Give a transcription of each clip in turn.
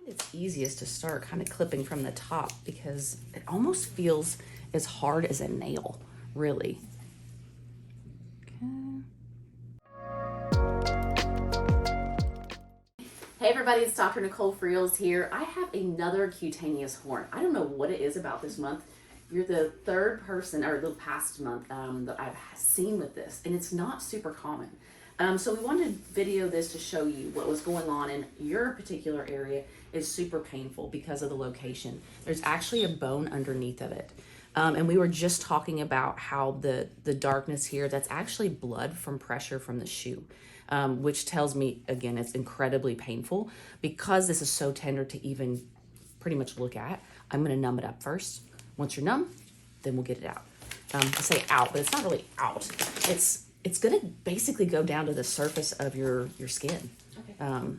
It's easiest to start kind of clipping from the top because it almost feels as hard as a nail, really. Hey everybody, it's Dr. Nicole Freels here. I have another cutaneous horn. I don't know what it is about this month. You're the third person, or the past month, that I've seen with this, and it's not super common. So we wanted to video this to show you what was going on in your particular area. Is super painful because of the location. There's actually a bone underneath of it. And we were just talking about how the darkness here, that's actually blood from pressure from the shoe, which tells me, again, it's incredibly painful. Because this is so tender to even pretty much look at, I'm gonna numb it up first. Once you're numb, then we'll get it out. I say out, but it's not really out. It's gonna basically go down to the surface of your skin. Okay.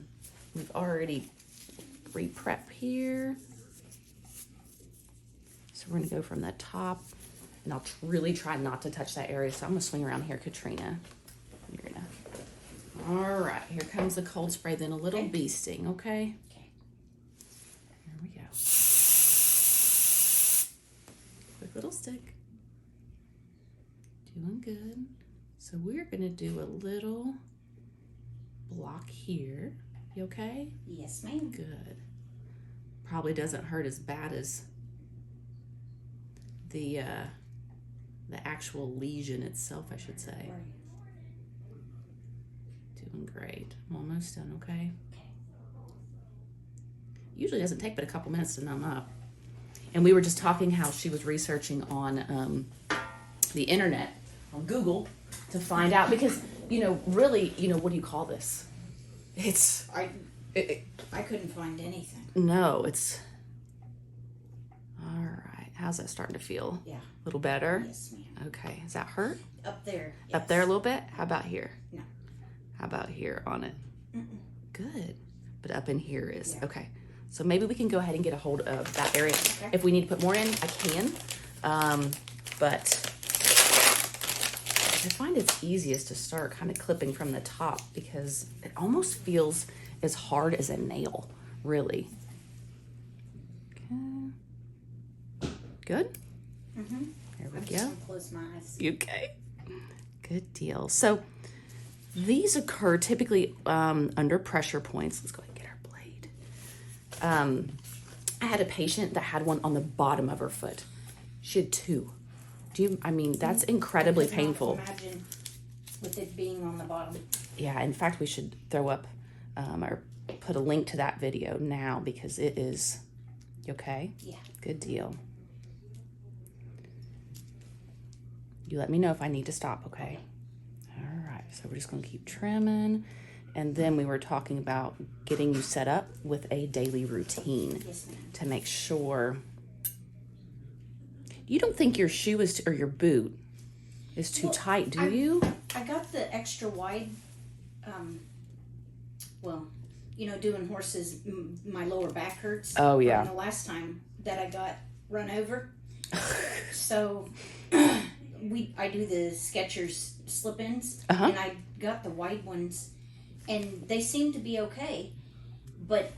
We've already pre-prep here. So we're gonna go from the top, and I'll really try not to touch that area. So I'm gonna swing around here, Katrina. You're gonna, all right, here comes the cold spray, then a little bee sting, okay? Okay. Here we go. Quick little stick. Doing good. So we're gonna do a little block here. You okay? Yes, ma'am. Good. Probably doesn't hurt as bad as the actual lesion itself, I should say. Right. Doing great. I'm almost done, okay? Usually doesn't take but a couple minutes to numb up. And we were just talking how she was researching on the internet, on Google, to find out, because, really, what do you call this? I couldn't find anything. No, it's, all right. How's that starting to feel? Yeah. A little better? Yes, ma'am. Okay. Does that hurt? Up there. Yes. Up there a little bit? How about here? No. How about here on it? Mm-mm. Good. But up in here is, yeah. Okay. So maybe we can go ahead and get a hold of that area. Okay. If we need to put more in, I can. But I find it's easiest to start kind of clipping from the top because it almost feels as hard as a nail, really. Okay. Good? Mm-hmm. There we I'm go. just gonna close my eyes. You okay? Good deal. So these occur typically under pressure points. Let's go ahead and get our blade. I had a patient that had one on the bottom of her foot. She had two. That's incredibly painful. Imagine with it being on the bottom. Yeah, in fact, we should throw up or put a link to that video now because it is, you okay? Yeah. Good deal. You let me know if I need to stop, okay? All right, so we're just gonna keep trimming. And then we were talking about getting you set up with a daily routine. Yes, ma'am. To make sure. You don't think your shoe is, or your boot is too tight, do you? I got the extra wide, doing horses, my lower back hurts. Oh, yeah. From the last time that I got run over. So I do the Skechers slip-ins, and I got the wide ones, and they seem to be okay. But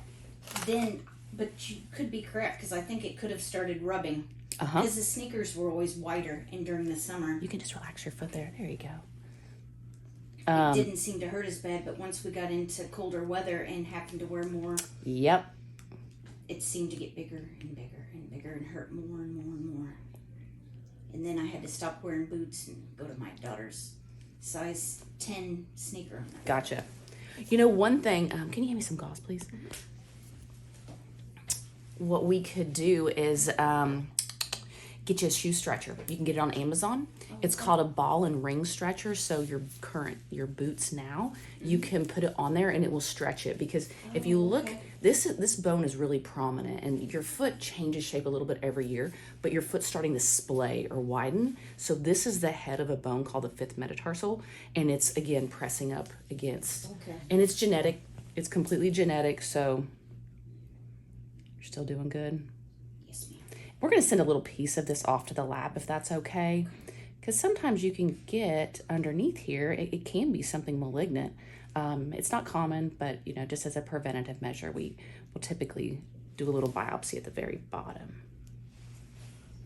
you could be correct, because I think it could have started rubbing. Because the sneakers were always wider, and during the summer. You can just relax your foot there. There you go. It didn't seem to hurt as bad, but once we got into colder weather and happened to wear more. Yep. It seemed to get bigger and bigger and bigger and hurt more and more and more. And then I had to stop wearing boots and go to my daughter's size 10 sneaker. Gotcha. One thing, can you give me some gauze, please? What we could do is get you a shoe stretcher. You can get it on Amazon. It's called a ball and ring stretcher. So your boots now, you can put it on there and it will stretch it. Because if you look, this bone is really prominent, and your foot changes shape a little bit every year, but your foot's starting to splay or widen. So this is the head of a bone called the fifth metatarsal, and it's again pressing up against. Okay. And it's genetic. It's completely genetic. So you're still doing good. Yes, ma'am. We're going to send a little piece of this off to the lab if that's okay. Because sometimes you can get underneath here, it can be something malignant. It's not common, but, just as a preventative measure, we will typically do a little biopsy at the very bottom.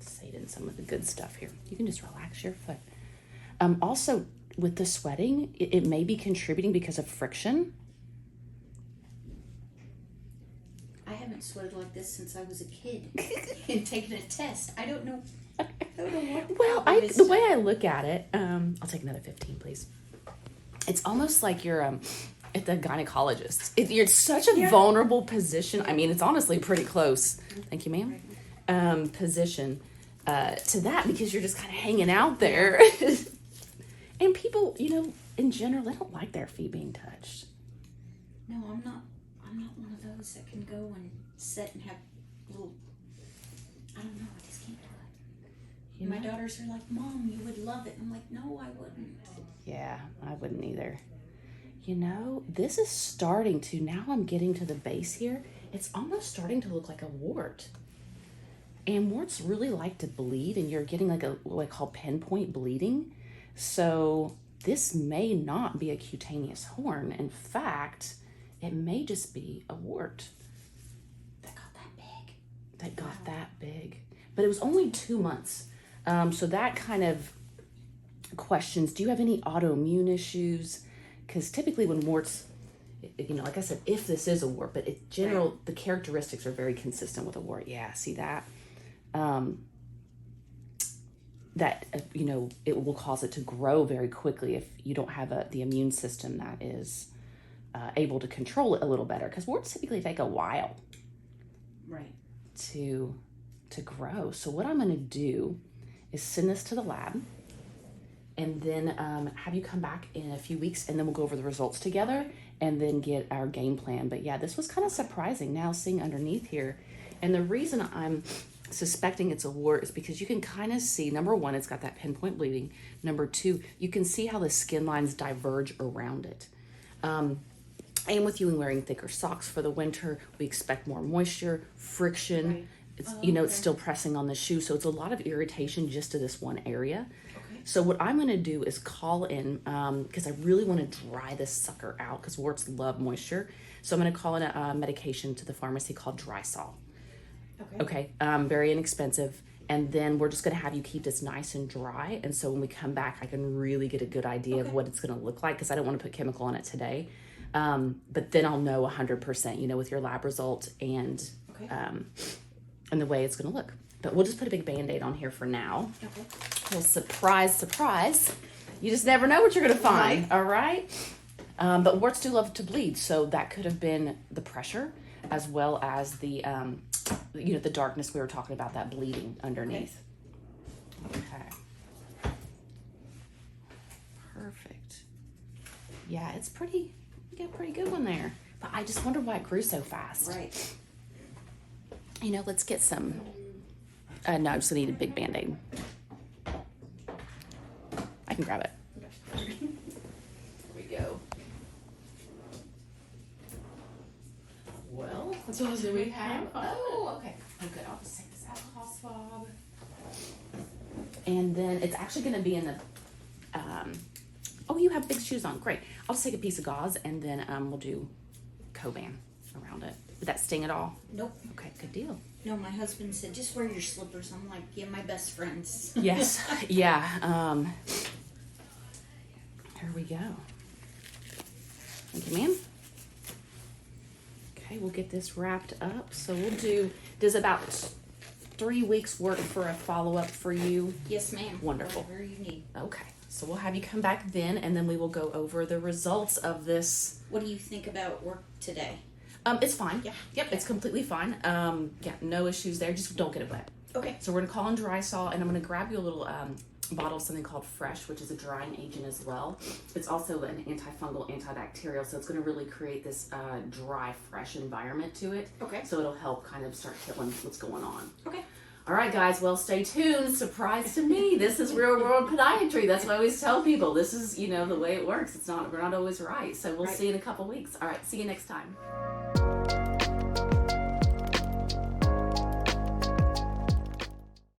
Sate in some of the good stuff here. You can just relax your foot. Also, with the sweating, it may be contributing because of friction. I haven't sweated like this since I was a kid and taken a test. I don't know what the problem is. The way I look at it, I'll take another 15, please. It's almost like you're at the gynecologist. You're such a vulnerable position. I mean, it's honestly pretty close. Thank you, ma'am. Position to that, because you're just kind of hanging out there. And people, in general, they don't like their feet being touched. No, I'm not one of those that can go and sit and have little, I don't know, I just can't do it. My daughters are like, Mom, you would love it. I'm like, no, I wouldn't. Yeah, I wouldn't either. This is starting to, now I'm getting to the base here, it's almost starting to look like a wart. And warts really like to bleed, and you're getting like what I call pinpoint bleeding. So this may not be a cutaneous horn. In fact, it may just be a wart. That got that big. But it was only 2 months. So that kind of questions, do you have any autoimmune issues? Because typically when warts, like I said, if this is a wart, but in general, the characteristics are very consistent with a wart. Yeah, see that? It will cause it to grow very quickly if you don't have the immune system that is able to control it a little better. Because warts typically take a while, to grow. So what I'm going to do is send this to the lab, and then have you come back in a few weeks, and then we'll go over the results together, and then get our game plan. But yeah, this was kind of surprising now seeing underneath here, and the reason I'm suspecting it's a wart is because you can kind of see, number one, it's got that pinpoint bleeding. Number two, you can see how the skin lines diverge around it. And with you wearing thicker socks for the winter, we expect more moisture, friction. It's, it's still pressing on the shoe. So it's a lot of irritation just to this one area. So what I'm going to do is call in, because I really want to dry this sucker out, because warts love moisture. So I'm going to call in a medication to the pharmacy called Drysol. Okay. Very inexpensive. And then we're just going to have you keep this nice and dry. And so when we come back, I can really get a good idea of what it's going to look like, because I don't want to put chemical on it today. But then I'll know 100%, with your lab result and the way it's going to look. But we'll just put a big Band-Aid on here for now. Well, surprise, surprise. You just never know what you're going to find, all right? But warts do love to bleed, so that could have been the pressure, as well as the, the darkness we were talking about, that bleeding underneath. Okay. Perfect. Yeah, it's pretty, you got a pretty good one there. But I just wonder why it grew so fast. Let's get some, no, I just need a big Band-Aid. I can grab it. Here we go. Well, what tools do we have? Oh, okay. Oh, good. I'll just take this alcohol swab. And then it's actually going to be in the, oh, you have big shoes on. Great. I'll just take a piece of gauze, and then we'll do Coban around it. Did that sting at all? Nope. Okay, good deal. No, my husband said, just wear your slippers. I'm like, yeah, my best friends. Yes. Yeah. Here we go. Thank you, ma'am. Okay, we'll get this wrapped up. So we'll do, does about 3 weeks work for a follow-up for you? Yes, ma'am. Wonderful. Whatever you need. Okay, so we'll have you come back then, and then we will go over the results of this. What do you think about work today? It's fine. Yeah. Yep, it's completely fine. Yeah, no issues there. Just don't get it wet. Okay. So we're gonna call in Drysol, and I'm gonna grab you a little bottle of something called Fresh, which is a drying agent as well. It's also an antifungal, antibacterial, so it's gonna really create this dry, fresh environment to it. Okay. So it'll help kind of start killing what's going on. Okay. All right, guys, well, stay tuned. Surprise to me. This is real world podiatry. That's what I always tell people. This is, the way it works. We're not always right. So we'll see you in a couple weeks. All right, see you next time.